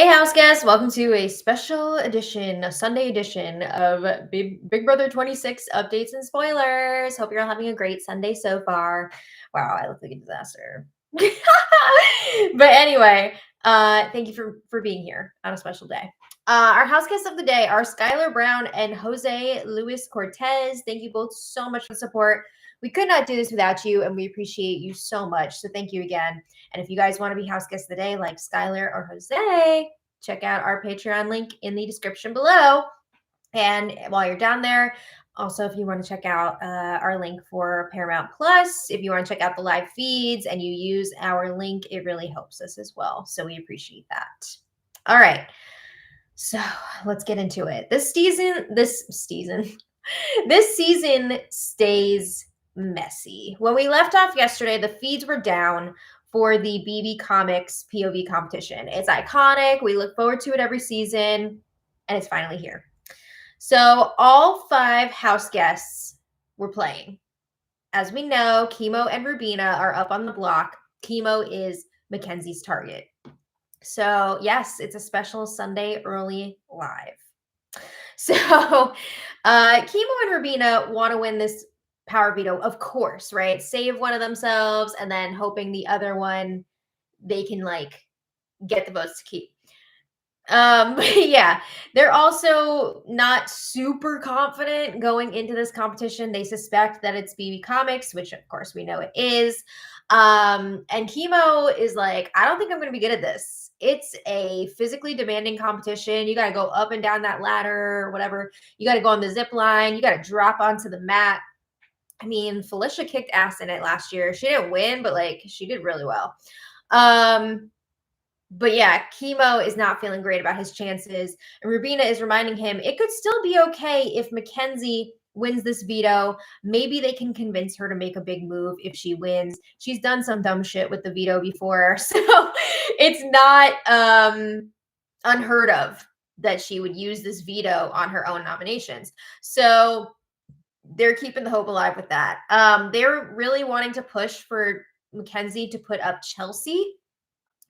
Hey, house guests, welcome to a special edition, a Sunday edition of Big Brother 26 updates and spoilers. Hope you're all having a great Sunday so far. Wow, I look like a disaster. But anyway, thank you for being here on a special day. Our house guests of the day are Skylar Brown and Jose Luis Cortez. Thank you both so much for the support. We could not do this without you, and we appreciate you so much. So thank you again. And if you guys want to be house guests of the day, like Skylar or Jose, check out our Patreon link in the description below. And while you're down there, also, if you want to check out our link for Paramount Plus, if you want to check out the live feeds and you use our link, it really helps us as well. So we appreciate that. All right. So let's get into it. This season stays messy. When we left off yesterday, the feeds were down for the BB Comics POV competition. It's iconic. We look forward to it every season, and it's finally here. So all 5 house guests were playing. As we know, Kimo and Rubina are up on the block. Kimo is Makensy's target. So yes, it's a special Sunday early live. So Kimo and Rubina want to win this power veto, of course, right? Save one of themselves and then hoping the other one they can like get the votes to keep. But yeah, they're also not super confident going into this competition. They suspect that it's BB Comics, which of course we know it is. And Kimo is like, I don't think I'm going to be good at this. It's a physically demanding competition. You got to go up and down that ladder or whatever. You got to go on the zip line. You got to drop onto the mat. I mean, Felicia kicked ass in it last year. She didn't win, but like she did really well. But yeah, Kimo is not feeling great about his chances. And Rubina is reminding him it could still be okay if Makensy wins this veto. Maybe they can convince her to make a big move if she wins. She's done some dumb shit with the veto before. So it's not unheard of that she would use this veto on her own nominations. So they're keeping the hope alive with that. They're really wanting to push for Makensy to put up Chelsea.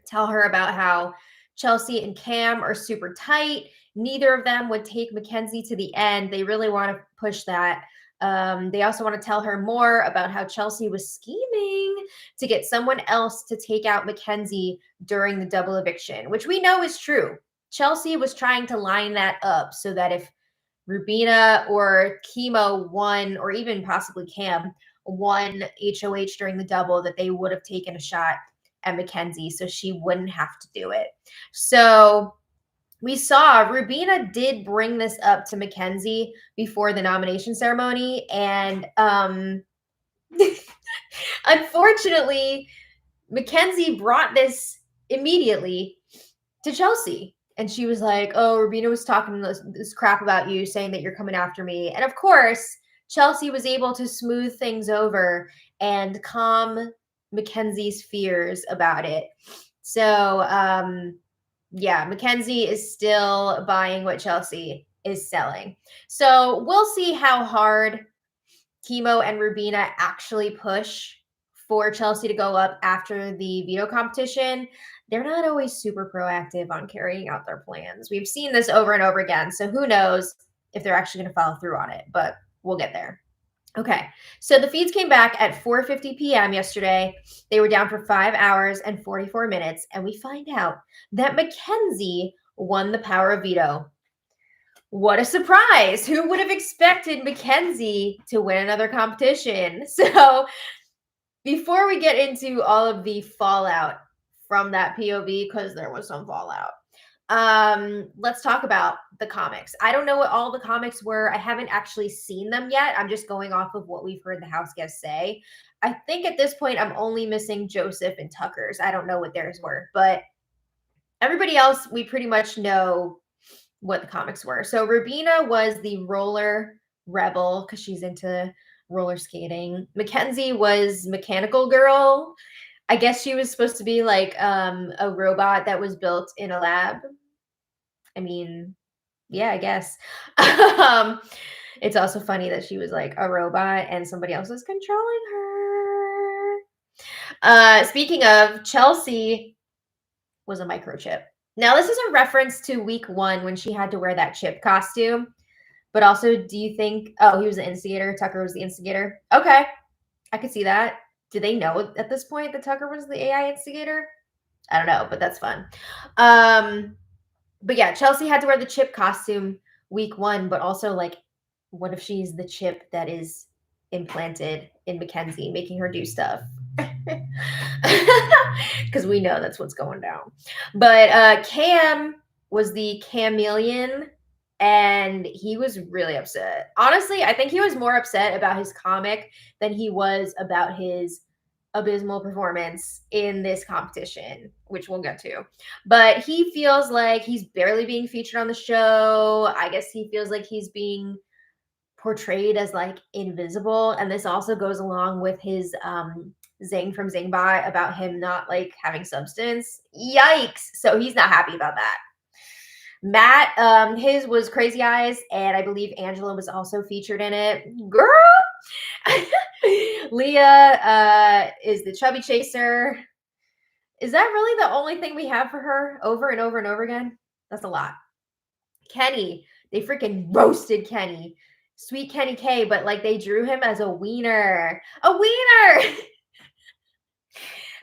Tell her about how Chelsea and Cam are super tight. Neither of them would take Makensy to the end. They really want to push that. They also want to tell her more about how Chelsea was scheming to get someone else to take out Makensy during the double eviction, which we know is true. Chelsea was trying to line that up so that if Rubina or Kimo won, or even possibly Cam won HOH during the double, that they would have taken a shot at Makensy so she wouldn't have to do it. So we saw Rubina did bring this up to Makensy before the nomination ceremony. And unfortunately, Makensy brought this immediately to Chelsea. And she was like, oh, Rubina was talking this crap about you, saying that you're coming after me. And of course, Chelsea was able to smooth things over and calm Makensy's fears about it. So, yeah, Makensy is still buying what Chelsea is selling. So we'll see how hard Kimo and Rubina actually push for Chelsea to go up after the veto competition. They're not always super proactive on carrying out their plans. We've seen this over and over again. So who knows if they're actually going to follow through on it, but we'll get there. Okay, so the feeds came back at 4:50 p.m. yesterday. They were down for 5 hours and 44 minutes, and we find out that Makensy won the power of veto. What a surprise! Who would have expected Makensy to win another competition? So before we get into all of the fallout from that POV, because there was some fallout, let's talk about the comics. I don't know what all the comics were. I haven't actually seen them yet. I'm just going off of what we've heard the house guests say. I think at this point I'm only missing Joseph and Tucker's. I don't know what theirs were, but everybody else, we pretty much know what the comics were. So Rubina was the roller rebel because she's into roller skating. Makensy was mechanical girl. I guess she was supposed to be like a robot that was built in a lab. I mean, yeah, I guess. It's also funny that she was like a robot and somebody else was controlling her. Speaking of, Chelsea was a microchip. Now, this is a reference to week 1 when she had to wear that chip costume. But also, do you think, oh, he was the instigator? Tucker was the instigator? Okay, I could see that. Do they know at this point that Tucker was the AI instigator? I don't know, but that's fun. But yeah, Chelsea had to wear the chip costume week 1, but also, like, what if she's the chip that is implanted in Makensy, making her do stuff? Because we know that's what's going down. But Cam was the chameleon, and he was really upset. Honestly, I think he was more upset about his comic than he was about his abysmal performance in this competition, which we'll get to. But he feels like he's barely being featured on the show. I guess he feels like he's being portrayed as like invisible, and this also goes along with his zing from Zingbot about him not like having substance. Yikes. So he's not happy about that. Matt, his was Crazy Eyes, and I believe Angela was also featured in it. Girl. Leah is the chubby chaser. Is that really the only thing we have for her over and over and over again? That's a lot. Kenny, they freaking roasted Kenny. Sweet Kenny K, but like they drew him as a wiener. A wiener!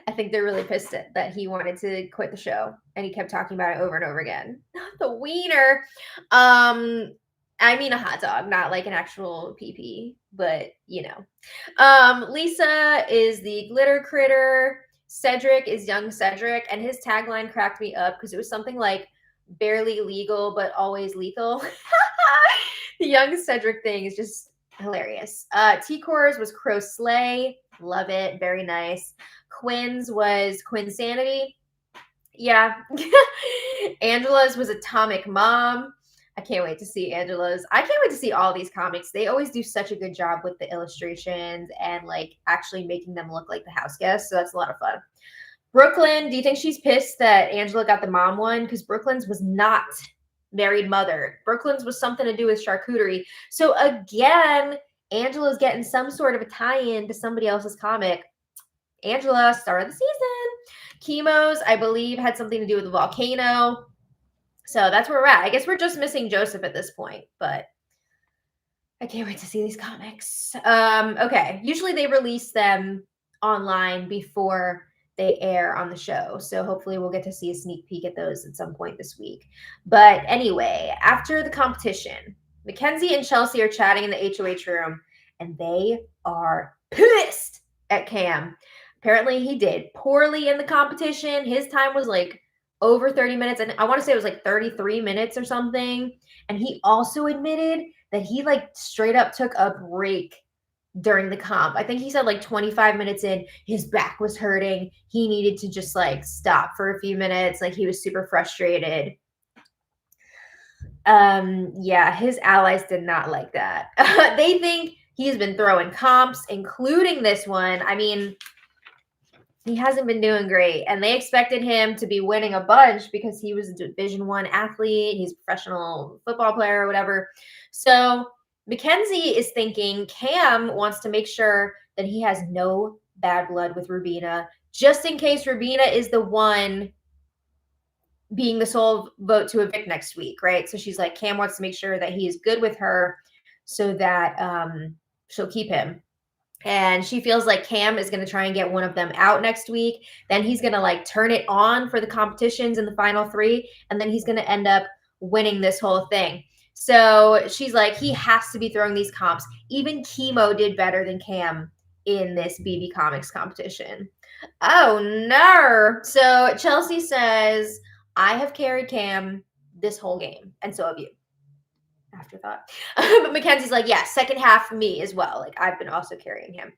I think they're really pissed that he wanted to quit the show and he kept talking about it over and over again. The wiener. I mean a hot dog, not like an actual PP, but you know. Lisa is the glitter critter. Cedric is young Cedric, and his tagline cracked me up because it was something like barely legal but always lethal. The young Cedric thing is just hilarious. T-Cores was Crow Slay. Love it. Very nice. Quinn's was Quinsanity. Yeah. Angela's was Atomic Mom. I can't wait to see Angela's. I can't wait to see all these comics. They always do such a good job with the illustrations and like actually making them look like the house guests. So that's a lot of fun. Brooklyn, do you think she's pissed that Angela got the mom one? Because Brooklyn's was not married mother. Brooklyn's was something to do with charcuterie. So again, Angela's getting some sort of a tie-in to somebody else's comic. Angela, star of the season. Kimo's, I believe, had something to do with the volcano. So that's where we're at. I guess we're just missing Joseph at this point, but I can't wait to see these comics. Okay. Usually they release them online before they air on the show. So hopefully we'll get to see a sneak peek at those at some point this week. But anyway, after the competition, Makensy and Chelsea are chatting in the HOH room, and they are pissed at Cam. Apparently he did poorly in the competition. His time was like over 30 minutes. And I want to say it was like 33 minutes or something. And he also admitted that he like straight up took a break during the comp. I think he said like 25 minutes in, his back was hurting. He needed to just like stop for a few minutes. Like he was super frustrated. Yeah, his allies did not like that. They think he's been throwing comps, including this one. I mean, he hasn't been doing great, and they expected him to be winning a bunch because he was a Division I athlete. He's a professional football player or whatever. So Makensy is thinking Cam wants to make sure that he has no bad blood with Rubina, just in case Rubina is the one being the sole vote to evict next week, right? So she's like, Cam wants to make sure that he is good with her so that she'll keep him. And she feels like Cam is going to try and get one of them out next week. Then he's going to like turn it on for the competitions in the final 3. And then he's going to end up winning this whole thing. So she's like, he has to be throwing these comps. Even Kimo did better than Cam in this BB Comics competition. Oh, no. So Chelsea says, I have carried Cam this whole game. And so have you. Afterthought. But Makensy's like, yeah, second half me as well. Like I've been also carrying him.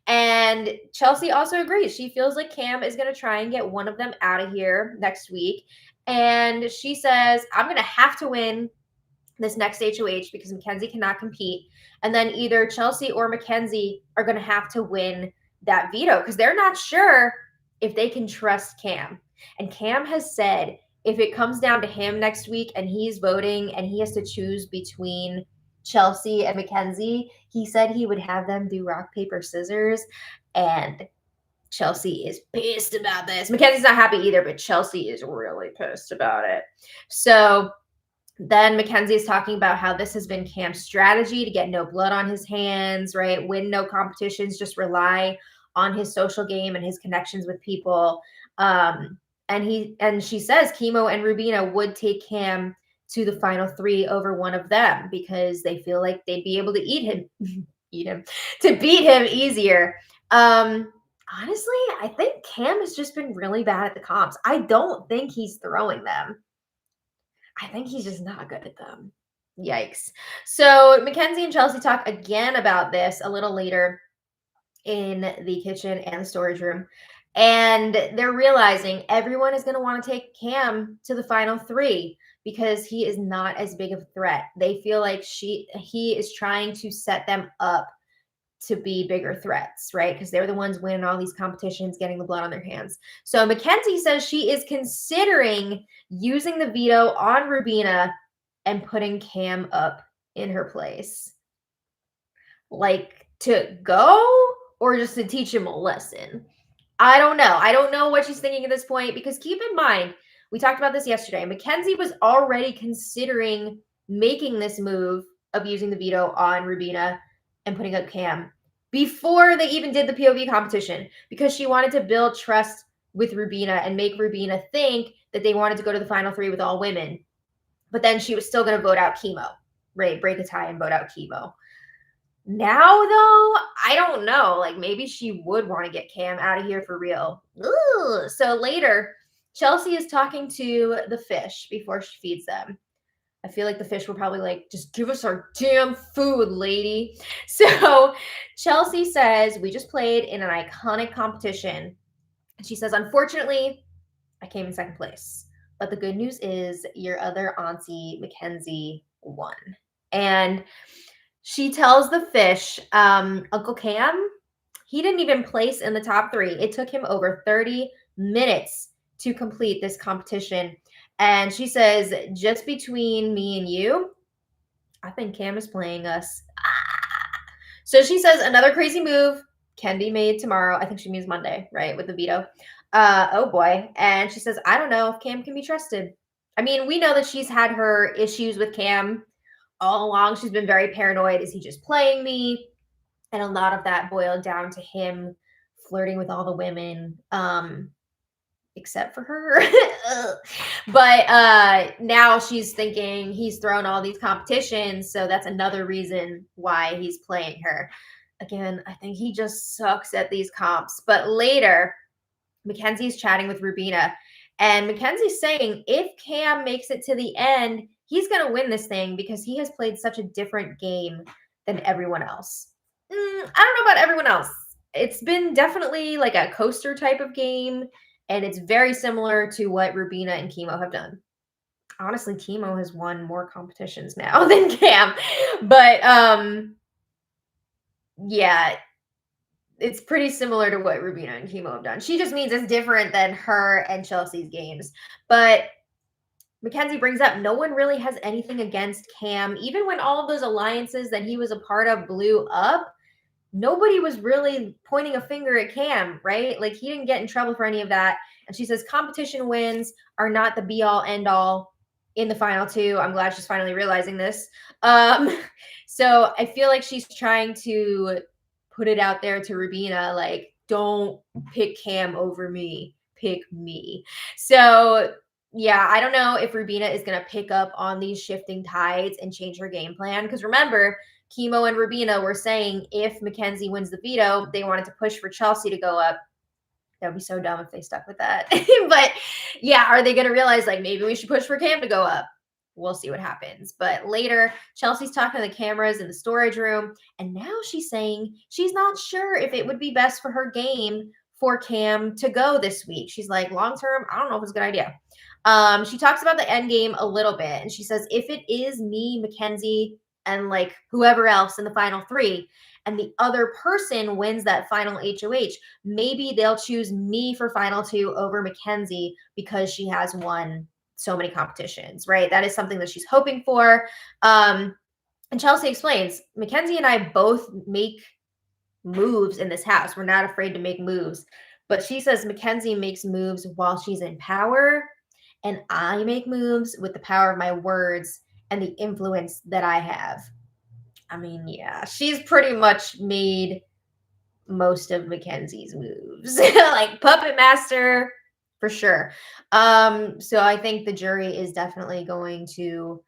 And Chelsea also agrees. She feels like Cam is going to try and get one of them out of here next week. And she says, I'm going to have to win this next HOH because Makensy cannot compete. And then either Chelsea or Makensy are going to have to win that veto because they're not sure if they can trust Cam. And Cam has said, if it comes down to him next week and he's voting and he has to choose between Chelsea and Makensy, he said he would have them do rock, paper, scissors. And Chelsea is pissed about this. Mackenzie's not happy either, but Chelsea is really pissed about it. So then Mackenzie is talking about how this has been Cam's strategy to get no blood on his hands, right? Win no competitions, just rely on his social game and his connections with people. And she says Kimo and Rubina would take Cam to the final 3 over one of them because they feel like they'd be able to to beat him easier. Honestly, I think Cam has just been really bad at the comps. I don't think he's throwing them. I think he's just not good at them. Yikes. So Mackenzie and Chelsea talk again about this a little later in the kitchen and the storage room. And they're realizing everyone is going to want to take Cam to the final 3 because he is not as big of a threat. They feel like he is trying to set them up to be bigger threats, right? Because they're the ones winning all these competitions, getting the blood on their hands. So Mackenzie says she is considering using the veto on Rubina and putting Cam up in her place. Like to go or just to teach him a lesson? I don't know. I don't know what she's thinking at this point because keep in mind, we talked about this yesterday. Mackenzie was already considering making this move of using the veto on Rubina and putting up Cam before they even did the POV competition because she wanted to build trust with Rubina and make Rubina think that they wanted to go to the final 3 with all women. But then she was still going to vote out Kimo, right? Break a tie and vote out Kimo. Now, though, I don't know. Like, maybe she would want to get Cam out of here for real. Ooh. So later, Chelsea is talking to the fish before she feeds them. I feel like the fish were probably like, just give us our damn food, lady. So Chelsea says, we just played in an iconic competition. And she says, unfortunately, I came in second place. But the good news is your other auntie, Mackenzie, won. And she tells the fish, Uncle Cam, he didn't even place in the top 3. It took him over 30 minutes to complete this competition. And she says, just between me and you, I think Cam is playing us. So she says another crazy move can be made tomorrow. I think she means Monday, right? With the veto. Oh boy. And she says, I don't know if Cam can be trusted. I mean, we know that she's had her issues with Cam all along. She's been very paranoid. Is he just playing me? And a lot of that boiled down to him flirting with all the women, except for her. But now she's thinking he's thrown all these competitions, so that's another reason why he's playing her. Again, I think he just sucks at these comps. But later, Mackenzie's chatting with Rubina, and Mackenzie's saying if Cam makes it to the end, he's going to win this thing because he has played such a different game than everyone else. I don't know about everyone else. It's been definitely like a coaster type of game, and it's very similar to what Rubina and Kimo have done. Honestly, Kimo has won more competitions now than Cam. But yeah, it's pretty similar to what Rubina and Kimo have done. She just means it's different than her and Chelsea's games. But Mackenzie brings up no one really has anything against Cam. Even when all of those alliances that he was a part of blew up, nobody was really pointing a finger at Cam, right? Like he didn't get in trouble for any of that. And she says competition wins are not the be all end all in the final 2. I'm glad she's finally realizing this. So I feel like she's trying to put it out there to Rubina, like, don't pick Cam over me, pick me. So yeah, I don't know if Rubina is going to pick up on these shifting tides and change her game plan. Because remember, Kimo and Rubina were saying if Mackenzie wins the veto, they wanted to push for Chelsea to go up. That would be so dumb if they stuck with that. But yeah, are they going to realize like maybe we should push for Cam to go up? We'll see what happens. But later, Chelsea's talking to the cameras in the storage room, and now she's saying she's not sure if it would be best for her game for Cam to go this week. She's like, long term, I don't know if it's a good idea. She talks about the end game a little bit, and she says, if it is me, Mackenzie, and like whoever else in the final 3, and the other person wins that final HOH, maybe they'll choose me for final 2 over Mackenzie because she has won so many competitions, right? That is something that she's hoping for. And Chelsea explains, Mackenzie and I both make moves in this house. We're not afraid to make moves. But she says Makensy makes moves while she's in power, and I make moves with the power of my words and the influence that I have. I mean, yeah, she's pretty much made most of Makensy's moves. Like Puppet Master, for sure. So I think the jury is definitely going to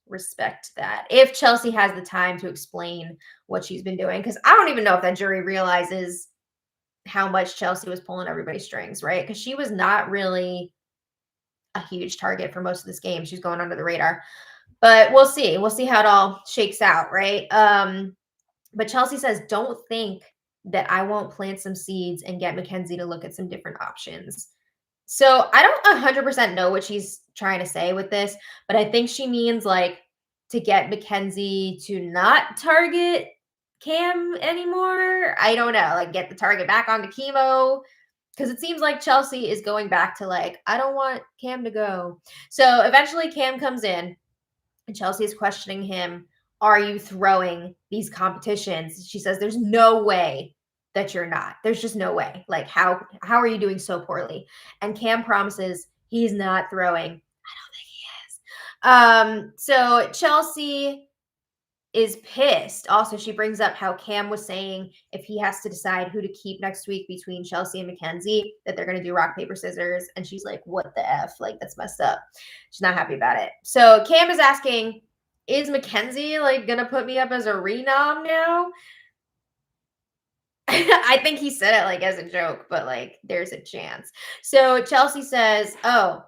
respect that. If Chelsea has the time to explain what she's been doing, because I don't even know if that jury realizes how much Chelsea was pulling everybody's strings, right? Because she was not really a huge target for most of this game. She's going under the radar. But we'll see. We'll see how it all shakes out, right? But Chelsea says, don't think that I won't plant some seeds and get Makensy to look at some different options. So I don't 100% know what she's trying to say with this, but I think she means like to get Makensy to not target Cam anymore. I don't know, like get the target back onto Kimo. Because it seems like Chelsea is going back to like, I don't want Cam to go. So eventually Cam comes in and Chelsea is questioning him. Are you throwing these competitions? She says, there's no way that you're not. There's just no way. Like, how are you doing so poorly? And Cam promises he's not throwing. I don't think he is. So Chelsea is pissed. Also, she brings up how Cam was saying if he has to decide who to keep next week between Chelsea and Makensy, that they're going to do rock, paper, scissors. And she's like, what the F? Like, that's messed up. She's not happy about it. So Cam is asking, is Makensy like going to put me up as a renom now? I think he said it like as a joke, but like there's a chance. So Chelsea says, oh,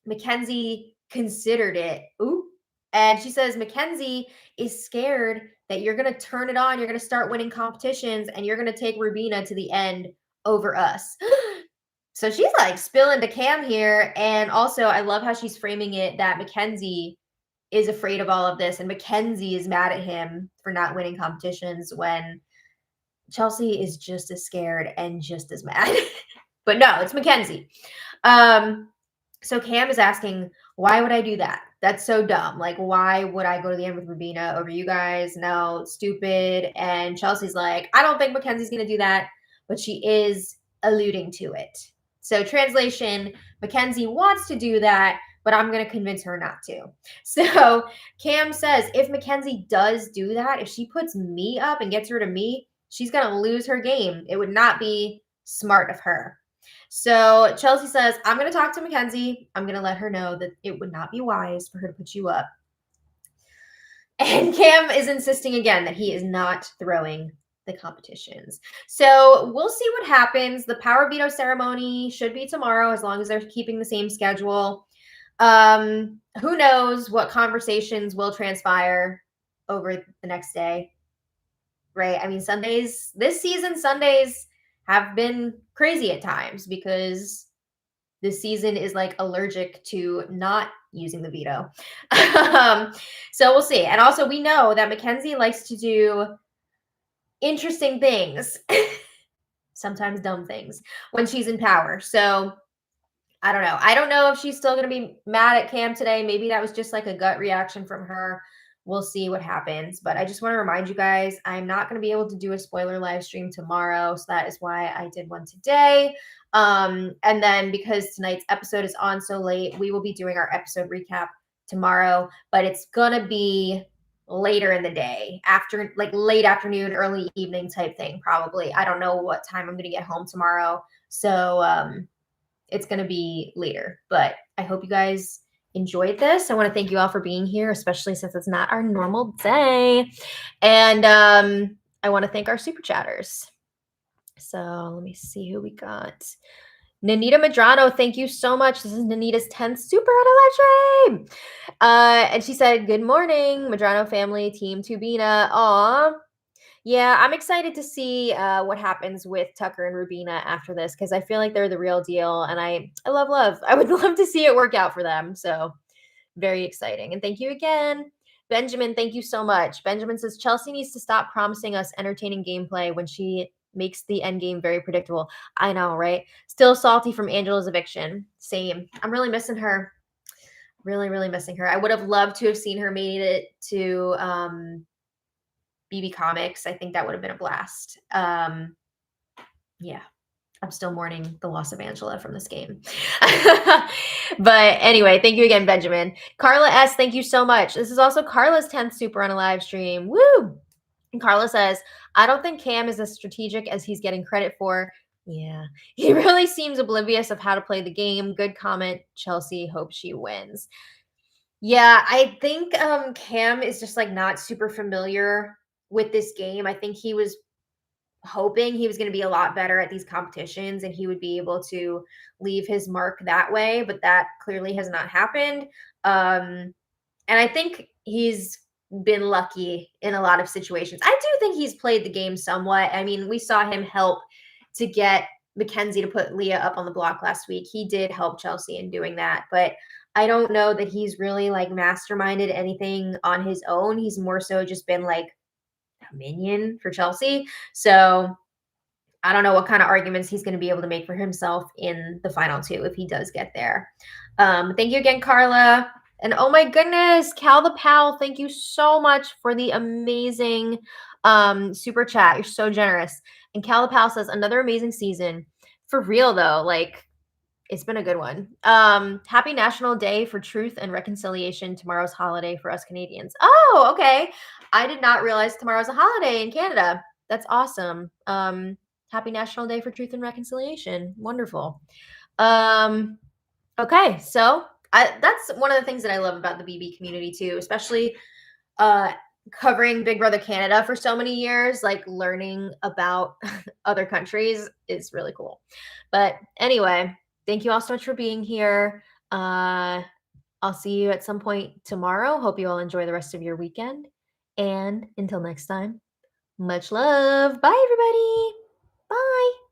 Makensy considered it. Ooh. And she says Makensy is scared that you're going to turn it on. You're going to start winning competitions and you're going to take Rubina to the end over us. So she's like spilling to Cam here. And also, I love how she's framing it that Makensy is afraid of all of this. And Makensy is mad at him for not winning competitions when Chelsea is just as scared and just as mad. But no, it's Makensy. So Cam is asking, why would I do that? That's so dumb. Like, why would I go to the end with Rubina over you guys? No, stupid. And Chelsea's like, I don't think Makensy's going to do that, but she is alluding to it. So translation, Makensy wants to do that, but I'm going to convince her not to. So Cam says, if Makensy does do that, if she puts me up and gets rid of me, she's going to lose her game. It would not be smart of her. So Chelsea says, I'm going to talk to Makensy. I'm going to let her know that it would not be wise for her to put you up. And Cam is insisting again that he is not throwing the competitions. So we'll see what happens. The Power Veto ceremony should be tomorrow as long as they're keeping the same schedule. Who knows what conversations will transpire over the next day, right? I mean, Sundays, this season, Sundays have been crazy at times because this season is like allergic to not using the veto. So we'll see. And also, we know that Makensy likes to do interesting things, sometimes dumb things, when she's in power. So I don't know. I don't know if she's still going to be mad at Cam today. Maybe that was just like a gut reaction from her. We'll see what happens. But I just want to remind you guys, I'm not going to be able to do a spoiler live stream tomorrow. So that is why I did one today. And then because tonight's episode is on so late, we will be doing our episode recap tomorrow. But it's going to be later in the day, after like late afternoon, early evening type thing, probably. I don't know what time I'm going to get home tomorrow. So it's going to be later. But I hope you guys enjoyed this. I want to thank you all for being here, especially since it's not our normal day. And I want to thank our super chatters. So let me see who we got. Nanita Madrano, thank you so much. This is Nanita's 10th super out of live stream. And she said, good morning, Madrano family, team Tubina. Aw. Yeah, I'm excited to see what happens with Tucker and Rubina after this because I feel like they're the real deal. And I love. I would love to see it work out for them. So very exciting. And thank you again. Benjamin, thank you so much. Benjamin says, Chelsea needs to stop promising us entertaining gameplay when she makes the end game very predictable. I know, right? Still salty from Angela's eviction. Same. I'm really missing her. Really missing her. I would have loved to have seen her made it to BB Comics. I think that would have been a blast. Yeah. I'm still mourning the loss of Angela from this game. But anyway, thank you again, Benjamin. Carla S, thank you so much. This is also Carla's 10th super on a live stream. Woo! And Carla says, I don't think Cam is as strategic as he's getting credit for. Yeah, he really seems oblivious of how to play the game. Good comment. Chelsea, hope she wins. Yeah, I think Cam is just like not super familiar with this game. I think he was hoping he was going to be a lot better at these competitions and he would be able to leave his mark that way, but that clearly has not happened. And I think he's been lucky in a lot of situations. I do think he's played the game somewhat. I mean, we saw him help to get Makensy to put Leah up on the block last week. He did help Chelsea in doing that, but I don't know that he's really like masterminded anything on his own. He's more so just been like a minion for Chelsea. So I don't know what kind of arguments he's going to be able to make for himself in the final two if he does get there. Thank you again, Carla. And oh my goodness, Cal the Pal, thank you so much for the amazing super chat. You're so generous. And Cal the Pal says, another amazing season. For real, though, like, it's been a good one. Happy National Day for Truth and Reconciliation. Tomorrow's holiday for us Canadians. Oh, okay. I did not realize tomorrow's a holiday in Canada. That's awesome. Happy National Day for Truth and Reconciliation. Wonderful. Okay, so that's one of the things that I love about the BB community too, especially covering Big Brother Canada for so many years, like learning about other countries is really cool. But anyway, thank you all so much for being here. I'll see you at some point tomorrow. Hope you all enjoy the rest of your weekend. And until next time, much love. Bye, everybody. Bye.